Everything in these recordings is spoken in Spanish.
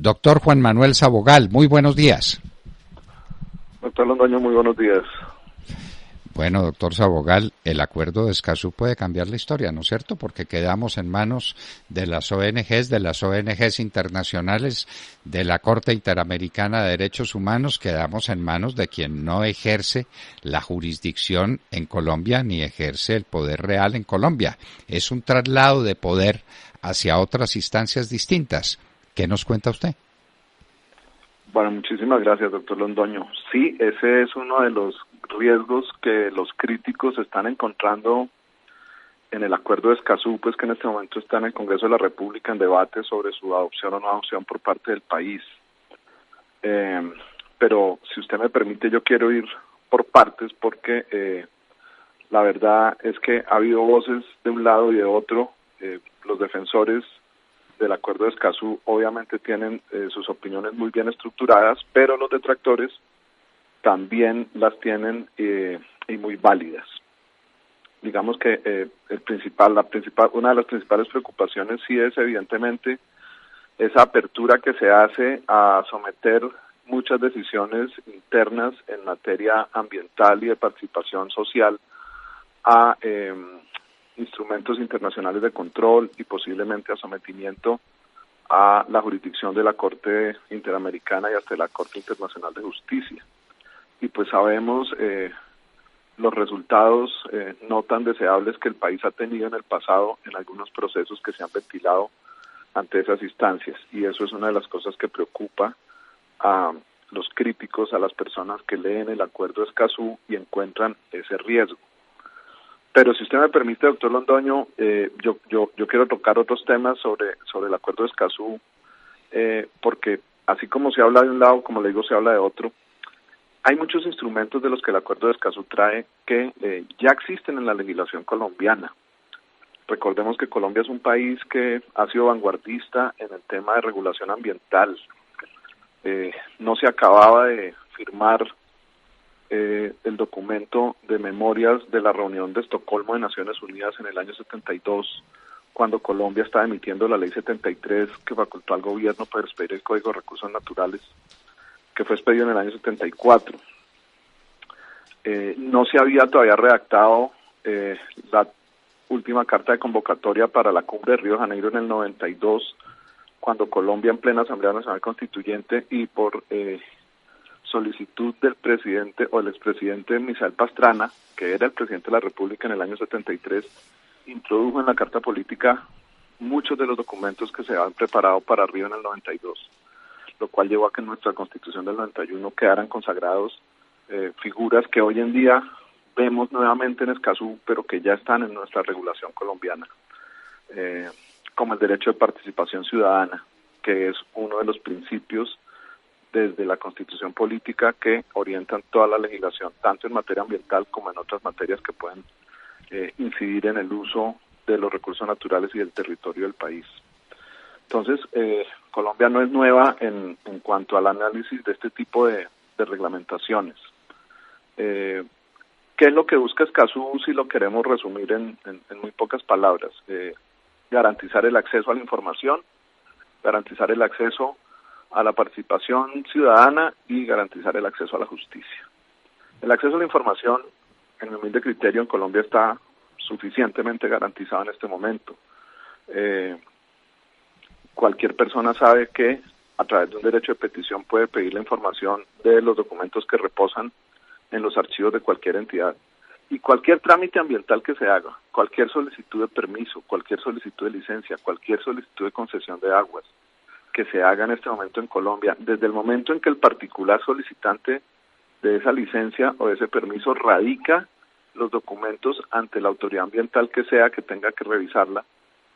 Doctor Juan Manuel Sabogal, muy buenos días. Doctor Londoño, muy buenos días. Bueno, doctor Sabogal, el acuerdo de Escazú puede cambiar la historia, ¿no es cierto? Porque quedamos en manos de las ONGs internacionales, de la Corte Interamericana de Derechos Humanos, quedamos en manos de quien no ejerce la jurisdicción en Colombia ni ejerce el poder real en Colombia. Es un traslado de poder hacia otras instancias distintas. ¿Qué nos cuenta usted? Bueno, muchísimas gracias, doctor Londoño. Sí, ese es uno de los riesgos que los críticos están encontrando en el acuerdo de Escazú, pues que en este momento está en el Congreso de la República en debate sobre su adopción o no adopción por parte del país. Pero si usted me permite, yo quiero ir por partes porque la verdad es que ha habido voces de un lado y de otro. Los defensores del acuerdo de Escazú obviamente tienen sus opiniones muy bien estructuradas, pero los detractores también las tienen y muy válidas. Digamos que una de las principales preocupaciones sí es evidentemente esa apertura que se hace a someter muchas decisiones internas en materia ambiental y de participación social a instrumentos internacionales de control y posiblemente a sometimiento a la jurisdicción de la Corte Interamericana y hasta la Corte Internacional de Justicia. Y pues sabemos los resultados no tan deseables que el país ha tenido en el pasado en algunos procesos que se han ventilado ante esas instancias, y eso es una de las cosas que preocupa a los críticos, a las personas que leen el acuerdo de Escazú y encuentran ese riesgo. Pero si usted me permite, doctor Londoño, yo quiero tocar otros temas sobre el acuerdo de Escazú, porque así como se habla de un lado, como le digo, se habla de otro. Hay muchos instrumentos de los que el acuerdo de Escazú trae que ya existen en la legislación colombiana. Recordemos que Colombia es un país que ha sido vanguardista en el tema de regulación ambiental. No se acababa de firmar el documento de memorias de la reunión de Estocolmo de Naciones Unidas en el año 72, cuando Colombia estaba emitiendo la ley 73 que facultó al gobierno para expedir el Código de Recursos Naturales, que fue expedido en el año 74. No se había todavía redactado la última carta de convocatoria para la cumbre de Río de Janeiro en el 92, cuando Colombia en plena Asamblea Nacional Constituyente y por solicitud del presidente o el expresidente Misael Pastrana, que era el presidente de la República en el año 73, introdujo en la Carta Política muchos de los documentos que se habían preparado para Río en el 92, lo cual llevó a que en nuestra Constitución del 91 quedaran consagrados figuras que hoy en día vemos nuevamente en Escazú, pero que ya están en nuestra regulación colombiana, como el derecho de participación ciudadana, que es uno de los principios desde la Constitución política que orientan toda la legislación, tanto en materia ambiental como en otras materias que pueden incidir en el uso de los recursos naturales y del territorio del país. Entonces, Colombia no es nueva en cuanto al análisis de este tipo de reglamentaciones. ¿Qué es lo que busca Escazú si lo queremos resumir en muy pocas palabras? Garantizar el acceso a la información, garantizar el acceso a la participación ciudadana y garantizar el acceso a la justicia. El acceso a la información, en mi humilde criterio, en Colombia está suficientemente garantizado en este momento. Cualquier persona sabe que a través de un derecho de petición puede pedir la información de los documentos que reposan en los archivos de cualquier entidad. Y cualquier trámite ambiental que se haga, cualquier solicitud de permiso, cualquier solicitud de licencia, cualquier solicitud de concesión de aguas que se haga en este momento en Colombia, desde el momento en que el particular solicitante de esa licencia o de ese permiso radica los documentos ante la autoridad ambiental que sea que tenga que revisarla,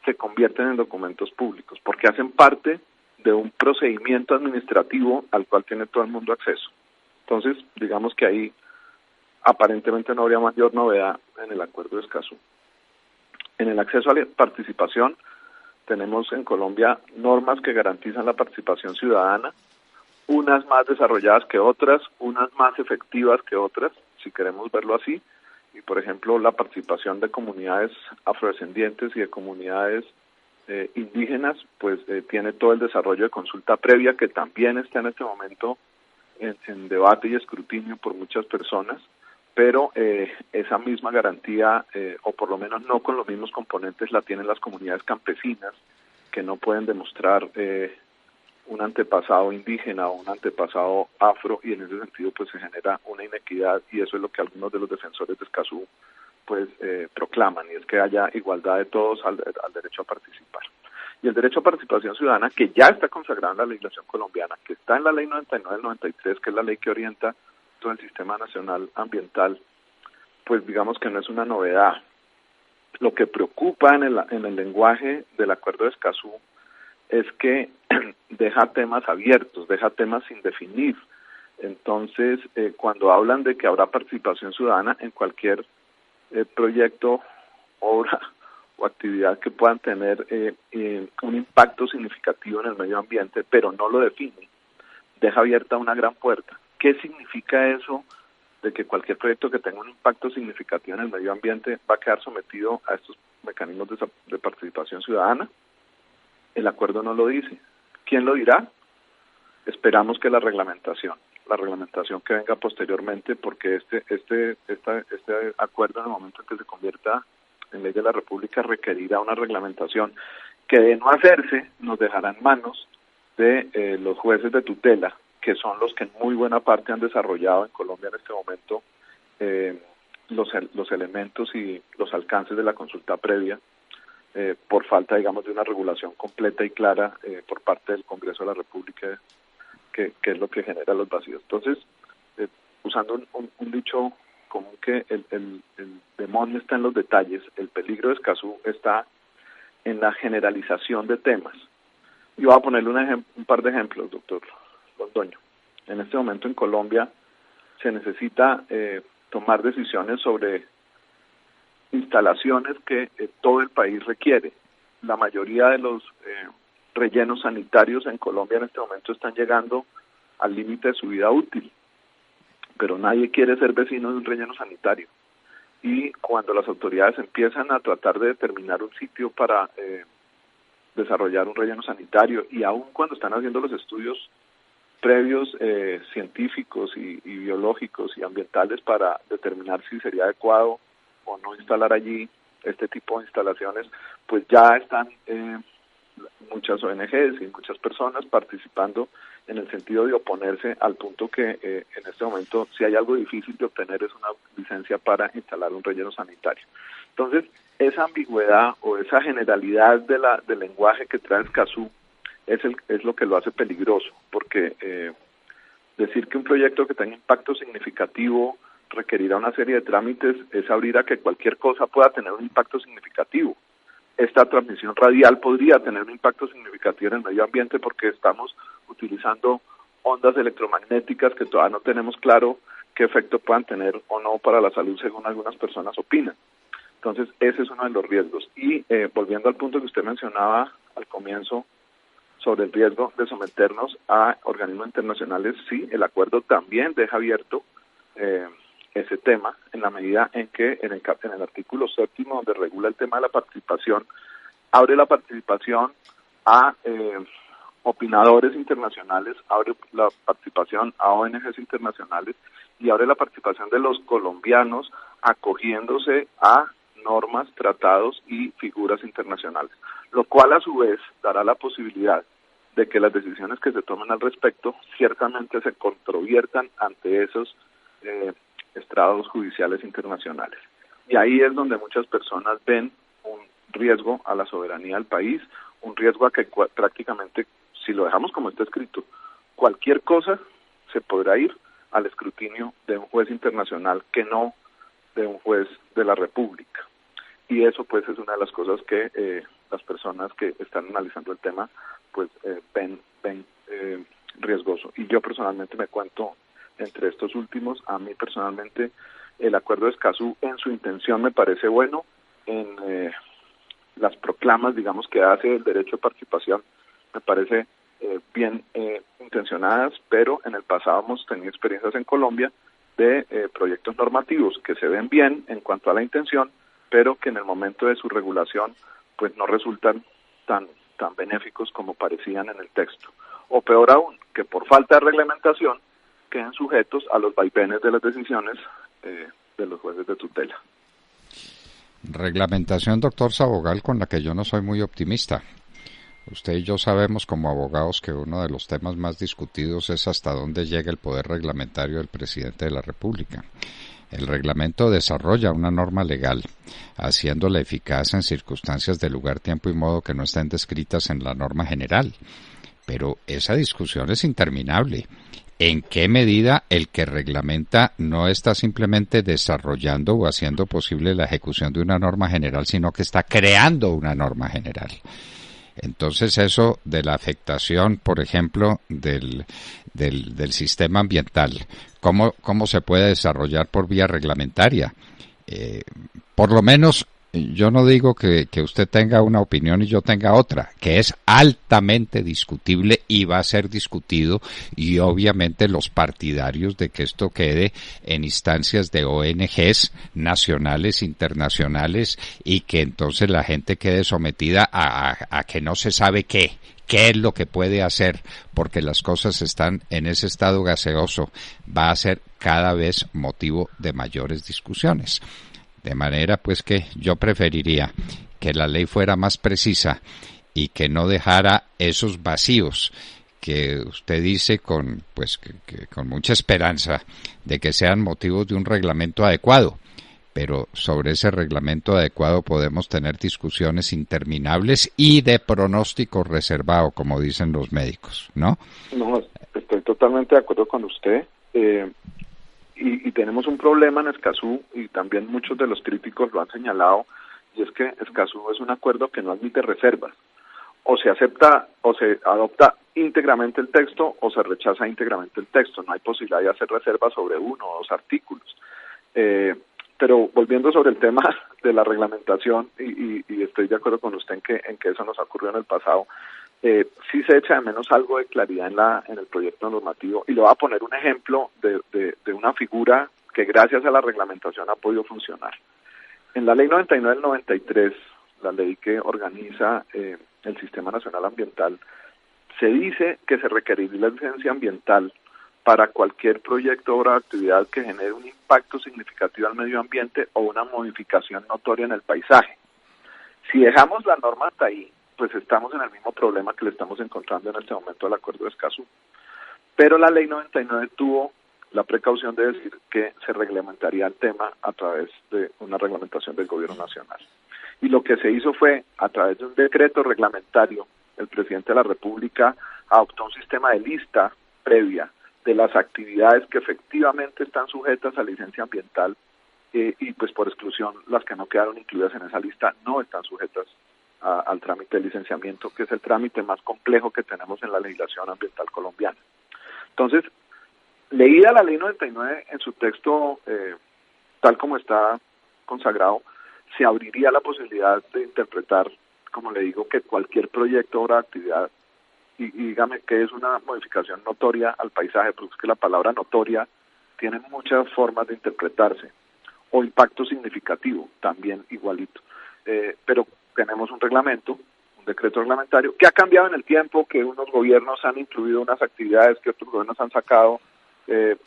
se convierten en documentos públicos, porque hacen parte de un procedimiento administrativo al cual tiene todo el mundo acceso. Entonces, digamos que ahí aparentemente no habría mayor novedad en el acuerdo de Escazú. En el acceso a la participación, tenemos en Colombia normas que garantizan la participación ciudadana, unas más desarrolladas que otras, unas más efectivas que otras, si queremos verlo así, y por ejemplo la participación de comunidades afrodescendientes y de comunidades indígenas, pues tiene todo el desarrollo de consulta previa que también está en este momento en debate y escrutinio por muchas personas, pero esa misma garantía, o por lo menos no con los mismos componentes, la tienen las comunidades campesinas, que no pueden demostrar un antepasado indígena o un antepasado afro, y en ese sentido pues se genera una inequidad, y eso es lo que algunos de los defensores de Escazú pues proclaman, y es que haya igualdad de todos al derecho a participar. Y el derecho a participación ciudadana, que ya está consagrado en la legislación colombiana, que está en la ley 99 del 93, que es la ley que orienta todo el sistema nacional ambiental, pues digamos que no es una novedad. Lo que preocupa en el lenguaje del Acuerdo de Escazú es que deja temas abiertos, deja temas sin definir. Entonces, cuando hablan de que habrá participación ciudadana en cualquier proyecto, obra o actividad que puedan tener un impacto significativo en el medio ambiente, pero no lo define, deja abierta una gran puerta. ¿Qué significa eso de que cualquier proyecto que tenga un impacto significativo en el medio ambiente va a quedar sometido a estos mecanismos de participación ciudadana? El acuerdo no lo dice. ¿Quién lo dirá? Esperamos que la reglamentación que venga posteriormente, porque este acuerdo, en el momento en que se convierta en ley de la República, requerirá una reglamentación que, de no hacerse, nos dejará en manos de los jueces de tutela, que son los que en muy buena parte han desarrollado en Colombia en este momento los elementos y los alcances de la consulta previa, por falta, digamos, de una regulación completa y clara por parte del Congreso de la República, que es lo que genera los vacíos. Entonces, usando un dicho común, que el demonio está en los detalles, el peligro de Escazú está en la generalización de temas. Yo voy a ponerle un par de ejemplos, doctor Londoño. En este momento en Colombia se necesita tomar decisiones sobre instalaciones que todo el país requiere. La mayoría de los rellenos sanitarios en Colombia en este momento están llegando al límite de su vida útil, pero nadie quiere ser vecino de un relleno sanitario. Y cuando las autoridades empiezan a tratar de determinar un sitio para desarrollar un relleno sanitario, y aún cuando están haciendo los estudios previos científicos y biológicos y ambientales para determinar si sería adecuado o no instalar allí este tipo de instalaciones, pues ya están muchas ONGs y muchas personas participando en el sentido de oponerse, al punto que en este momento, si hay algo difícil de obtener, es una licencia para instalar un relleno sanitario. Entonces, esa ambigüedad o esa generalidad del lenguaje que trae Escazú es lo que lo hace peligroso, porque decir que un proyecto que tenga impacto significativo requerirá una serie de trámites es abrir a que cualquier cosa pueda tener un impacto significativo. Esta transmisión radial podría tener un impacto significativo en el medio ambiente, porque estamos utilizando ondas electromagnéticas que todavía no tenemos claro qué efecto puedan tener o no para la salud, según algunas personas opinan. Entonces, ese es uno de los riesgos. Y volviendo al punto que usted mencionaba al comienzo, sobre el riesgo de someternos a organismos internacionales, sí, el acuerdo también deja abierto ese tema, en la medida en que en el artículo 7, donde regula el tema de la participación, abre la participación a opinadores internacionales, abre la participación a ONGs internacionales, y abre la participación de los colombianos acogiéndose a normas, tratados y figuras internacionales, lo cual a su vez dará la posibilidad de que las decisiones que se tomen al respecto ciertamente se controviertan ante esos estrados judiciales internacionales. Y ahí es donde muchas personas ven un riesgo a la soberanía del país, un riesgo a que prácticamente, si lo dejamos como está escrito, cualquier cosa se podrá ir al escrutinio de un juez internacional, que no de un juez de la República. Y eso pues es una de las cosas que las personas que están analizando el tema pues ven riesgoso. Y yo personalmente me cuento entre estos últimos. A mí personalmente el acuerdo de Escazú en su intención me parece bueno, en las proclamas, digamos, que hace el derecho de participación, me parece bien intencionadas, pero en el pasado hemos tenido experiencias en Colombia de proyectos normativos que se ven bien en cuanto a la intención, pero que en el momento de su regulación pues no resultan tan benéficos como parecían en el texto. O peor aún, que por falta de reglamentación queden sujetos a los vaivenes de las decisiones de los jueces de tutela. Reglamentación, doctor Sabogal, con la que yo no soy muy optimista. Usted y yo sabemos como abogados que uno de los temas más discutidos es hasta dónde llega el poder reglamentario del presidente de la República. El reglamento desarrolla una norma legal, haciéndola eficaz en circunstancias de lugar, tiempo y modo que no estén descritas en la norma general. Pero esa discusión es interminable. ¿En qué medida el que reglamenta no está simplemente desarrollando o haciendo posible la ejecución de una norma general, sino que está creando una norma general? Entonces eso de la afectación, por ejemplo, del sistema ambiental, ¿cómo se puede desarrollar por vía reglamentaria? Por lo menos, yo no digo que usted tenga una opinión y yo tenga otra, que es altamente discutible y va a ser discutido, y obviamente los partidarios de que esto quede en instancias de ONGs nacionales, internacionales, y que entonces la gente quede sometida a que no se sabe qué es lo que puede hacer, porque las cosas están en ese estado gaseoso, va a ser cada vez motivo de mayores discusiones. De manera pues que yo preferiría que la ley fuera más precisa y que no dejara esos vacíos que usted dice con mucha esperanza de que sean motivos de un reglamento adecuado. Pero sobre ese reglamento adecuado podemos tener discusiones interminables y de pronóstico reservado, como dicen los médicos, ¿no? No, estoy totalmente de acuerdo con usted. Y tenemos un problema en Escazú, y también muchos de los críticos lo han señalado, y es que Escazú es un acuerdo que no admite reservas. O se acepta o se adopta íntegramente el texto o se rechaza íntegramente el texto. No hay posibilidad de hacer reservas sobre uno o dos artículos. Pero volviendo sobre el tema de la reglamentación, y estoy de acuerdo con usted en que eso nos ocurrió en el pasado, sí se echa de menos algo de claridad en el proyecto normativo, y le voy a poner un ejemplo de una figura que gracias a la reglamentación ha podido funcionar. En la Ley 99 del 93, la ley que organiza el Sistema Nacional Ambiental, se dice que se requeriría la licencia ambiental para cualquier proyecto, obra o actividad que genere un impacto significativo al medio ambiente o una modificación notoria en el paisaje. Si dejamos la norma hasta ahí, pues estamos en el mismo problema que le estamos encontrando en este momento al Acuerdo de Escazú. Pero la Ley 99 tuvo la precaución de decir que se reglamentaría el tema a través de una reglamentación del Gobierno Nacional. Y lo que se hizo fue, a través de un decreto reglamentario, el presidente de la República adoptó un sistema de lista previa de las actividades que efectivamente están sujetas a licencia ambiental, y pues por exclusión las que no quedaron incluidas en esa lista no están sujetas al trámite de licenciamiento, que es el trámite más complejo que tenemos en la legislación ambiental colombiana. Entonces, leída la Ley 99 en su texto tal como está consagrado, se abriría la posibilidad de interpretar, como le digo, que cualquier proyecto, obra, actividad, y dígame que es una modificación notoria al paisaje, porque es que la palabra notoria tiene muchas formas de interpretarse, o impacto significativo, también igualito. Pero tenemos un reglamento, un decreto reglamentario, que ha cambiado en el tiempo, que unos gobiernos han incluido unas actividades, que otros gobiernos han sacado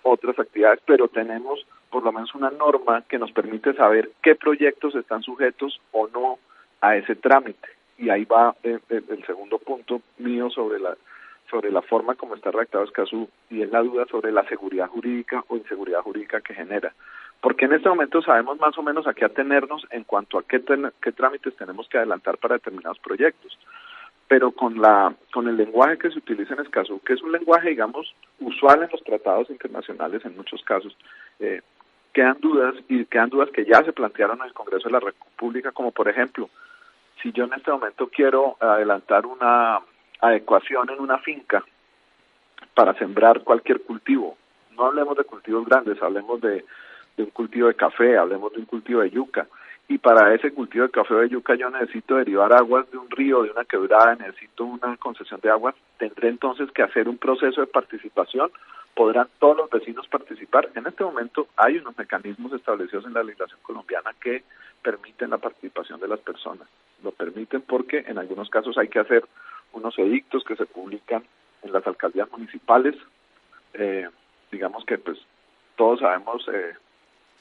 otras actividades, pero tenemos por lo menos una norma que nos permite saber qué proyectos están sujetos o no a ese trámite. Y ahí va el segundo punto mío sobre la forma como está redactado Escazú, y es la duda sobre la seguridad jurídica o inseguridad jurídica que genera. Porque en este momento sabemos más o menos a qué atenernos en cuanto a qué trámites tenemos que adelantar para determinados proyectos. Pero con el lenguaje que se utiliza en Escazú, que es un lenguaje, digamos, usual en los tratados internacionales en muchos casos, quedan dudas que ya se plantearon en el Congreso de la República, como por ejemplo, si yo en este momento quiero adelantar una adecuación en una finca para sembrar cualquier cultivo, no hablemos de cultivos grandes, hablemos de un cultivo de café, hablemos de un cultivo de yuca, y para ese cultivo de café o de yuca yo necesito derivar aguas de un río, de una quebrada, necesito una concesión de aguas, tendré entonces que hacer un proceso de participación. ¿Podrán todos los vecinos participar? En este momento hay unos mecanismos establecidos en la legislación colombiana que permiten la participación de las personas. Lo permiten porque en algunos casos hay que hacer unos edictos que se publican en las alcaldías municipales. Digamos que pues todos sabemos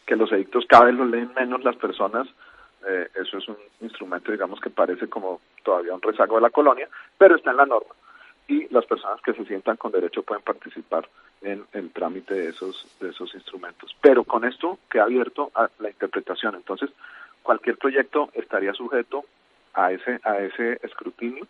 que los edictos cada vez los leen menos las personas. Eso es un instrumento, digamos, que parece como todavía un rezago de la colonia, pero está en la norma. Y las personas que se sientan con derecho pueden participar en el trámite de esos instrumentos. Pero con esto queda abierto a la interpretación. Entonces, cualquier proyecto estaría sujeto a ese escrutinio.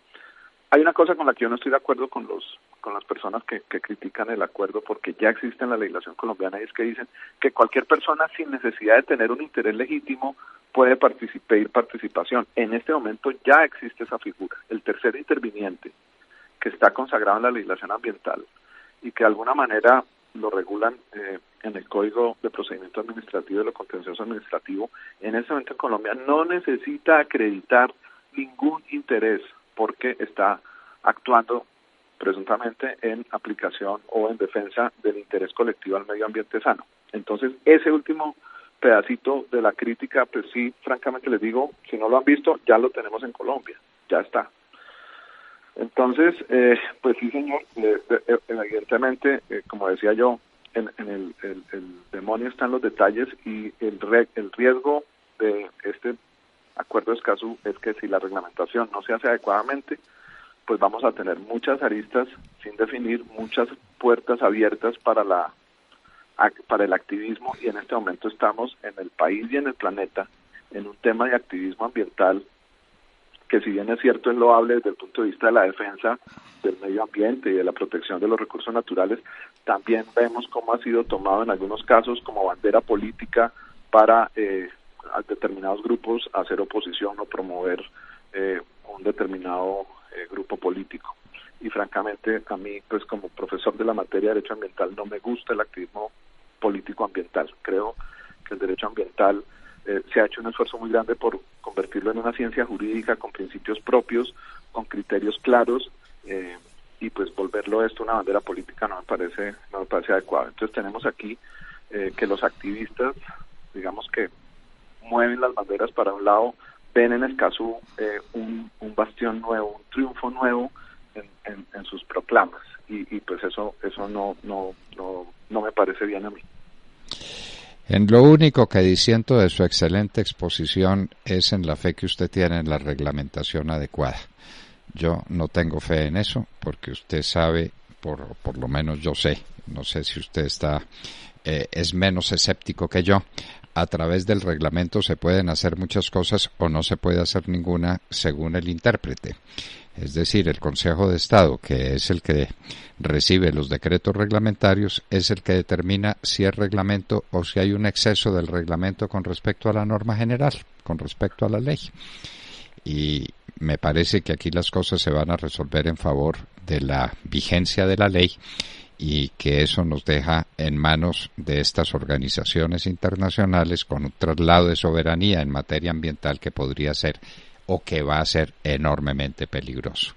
Hay una cosa con la que yo no estoy de acuerdo con las personas que critican el acuerdo, porque ya existe en la legislación colombiana, y es que dicen que cualquier persona sin necesidad de tener un interés legítimo puede pedir participación. En este momento ya existe esa figura, el tercer interviniente, que está consagrado en la legislación ambiental y que de alguna manera lo regulan en el Código de Procedimiento Administrativo y de lo Contencioso Administrativo. En este momento en Colombia no necesita acreditar ningún interés porque está actuando presuntamente en aplicación o en defensa del interés colectivo al medio ambiente sano. Entonces, ese último pedacito de la crítica, pues sí, francamente les digo, si no lo han visto, ya lo tenemos en Colombia, ya está. Entonces, pues sí, señor, evidentemente, como decía yo, en el demonio están los detalles, y el riesgo de este acuerdo de Escazú es que si la reglamentación no se hace adecuadamente, pues vamos a tener muchas aristas sin definir, muchas puertas abiertas para el activismo, y en este momento estamos en el país y en el planeta en un tema de activismo ambiental que, si bien es cierto, es loable desde el punto de vista de la defensa del medio ambiente y de la protección de los recursos naturales, también vemos cómo ha sido tomado en algunos casos como bandera política para a determinados grupos hacer oposición o promover un determinado grupo político. Y francamente, a mí, pues como profesor de la materia de derecho ambiental, no me gusta el activismo político ambiental. Creo que el derecho ambiental se ha hecho un esfuerzo muy grande por convertirlo en una ciencia jurídica con principios propios, con criterios claros, y pues volverlo esto una bandera política no me parece adecuado. Entonces tenemos aquí que los activistas, digamos, que mueven las banderas para un lado, ven en Escazú un bastión nuevo, un triunfo nuevo en sus proclamas, y pues eso no me parece bien a mí. En lo único que disiento de su excelente exposición es en la fe que usted tiene en la reglamentación adecuada. Yo no tengo fe en eso, porque usted sabe, por lo menos yo sé, no sé si usted es menos escéptico que yo. A través del reglamento se pueden hacer muchas cosas o no se puede hacer ninguna según el intérprete. Es decir, el Consejo de Estado, que es el que recibe los decretos reglamentarios, es el que determina si es reglamento o si hay un exceso del reglamento con respecto a la norma general, con respecto a la ley. Y me parece que aquí las cosas se van a resolver en favor de la vigencia de la ley, y que eso nos deja en manos de estas organizaciones internacionales con un traslado de soberanía en materia ambiental que podría ser o que va a ser enormemente peligroso.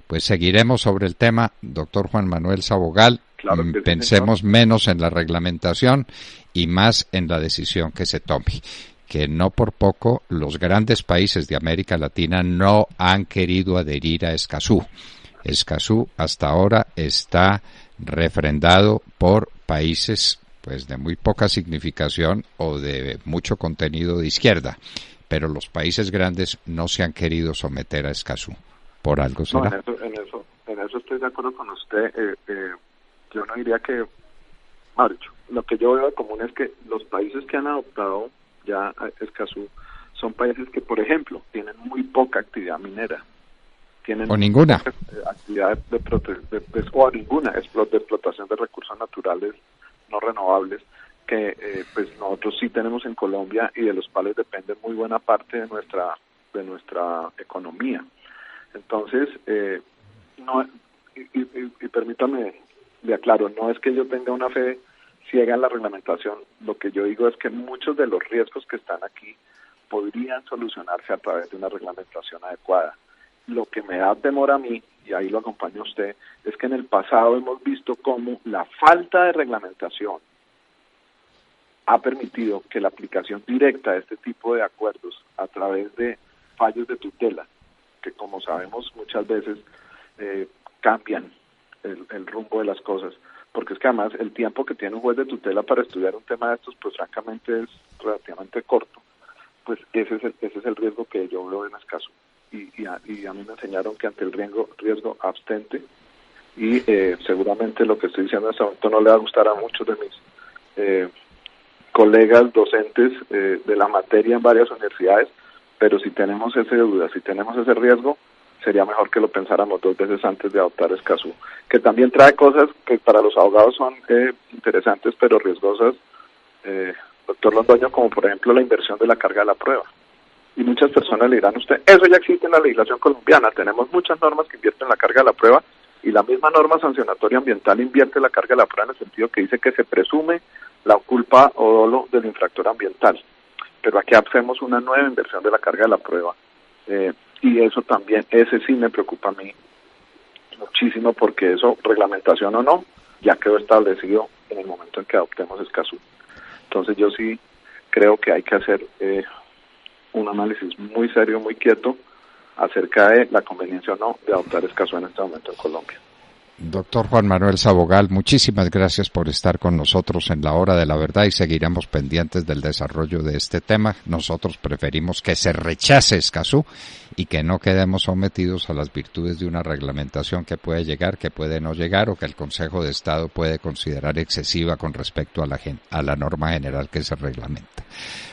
Pues seguiremos sobre el tema, doctor Juan Manuel Sabogal. Claro que pensemos menos en la reglamentación y más en la decisión que se tome, que no por poco los grandes países de América Latina no han querido adherir a Escazú. Escazú hasta ahora está refrendado por países pues de muy poca significación o de mucho contenido de izquierda, pero los países grandes no se han querido someter a Escazú. ¿Por algo será? No, en eso estoy de acuerdo con usted. Yo no diría que, Mauricio, lo que yo veo de común es que los países que han adoptado ya Escazú son países que, por ejemplo, tienen muy poca actividad minera. O ninguna actividad o ninguna de explotación de recursos naturales no renovables, que pues nosotros sí tenemos en Colombia, y de los cuales depende muy buena parte de nuestra economía. Entonces, no, y permítame, le aclaro, no es que yo tenga una fe ciega en la reglamentación. Lo que yo digo es que muchos de los riesgos que están aquí podrían solucionarse a través de una reglamentación adecuada. Lo que me da temor a mí, y ahí lo acompaña usted, es que en el pasado hemos visto cómo la falta de reglamentación ha permitido que la aplicación directa de este tipo de acuerdos a través de fallos de tutela, que como sabemos muchas veces cambian el rumbo de las cosas, porque es que además el tiempo que tiene un juez de tutela para estudiar un tema de estos, pues francamente es relativamente corto, pues ese es el riesgo que yo veo en Escazú. Y a mí me enseñaron que ante el riesgo abstente, y seguramente lo que estoy diciendo en este momento no le va a gustar a muchos de mis colegas docentes de la materia en varias universidades, pero si tenemos esa duda, si tenemos ese riesgo, sería mejor que lo pensáramos 2 veces antes de adoptar Escazú, que también trae cosas que para los abogados son interesantes pero riesgosas, doctor Londoño, como por ejemplo la inversión de la carga de la prueba. Y muchas personas le dirán a usted, eso ya existe en la legislación colombiana, tenemos muchas normas que invierten la carga de la prueba, y la misma norma sancionatoria ambiental invierte la carga de la prueba en el sentido que dice que se presume la culpa o dolo del infractor ambiental. Pero aquí hacemos una nueva inversión de la carga de la prueba, y eso también, ese sí me preocupa a mí muchísimo, porque eso, reglamentación o no, ya quedó establecido en el momento en que adoptemos Escazú. Entonces yo sí creo que hay que hacer un análisis muy serio, muy quieto, acerca de la conveniencia o no de adoptar Escazú en este momento en Colombia. Doctor Juan Manuel Sabogal, muchísimas gracias por estar con nosotros en la Hora de la Verdad, y seguiremos pendientes del desarrollo de este tema. Nosotros preferimos que se rechace Escazú y que no quedemos sometidos a las virtudes de una reglamentación que puede llegar, que puede no llegar, o que el Consejo de Estado puede considerar excesiva con respecto a la norma general que se reglamenta.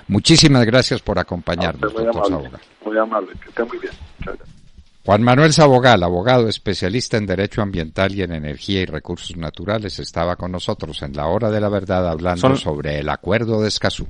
Muchísimas gracias por acompañarnos, doctor Sabogal. Muy amable, que esté muy bien. Muchas gracias. Juan Manuel Sabogal, abogado especialista en Derecho Ambiental y en Energía y Recursos Naturales, estaba con nosotros en la Hora de la Verdad hablando sobre el Acuerdo de Escazú.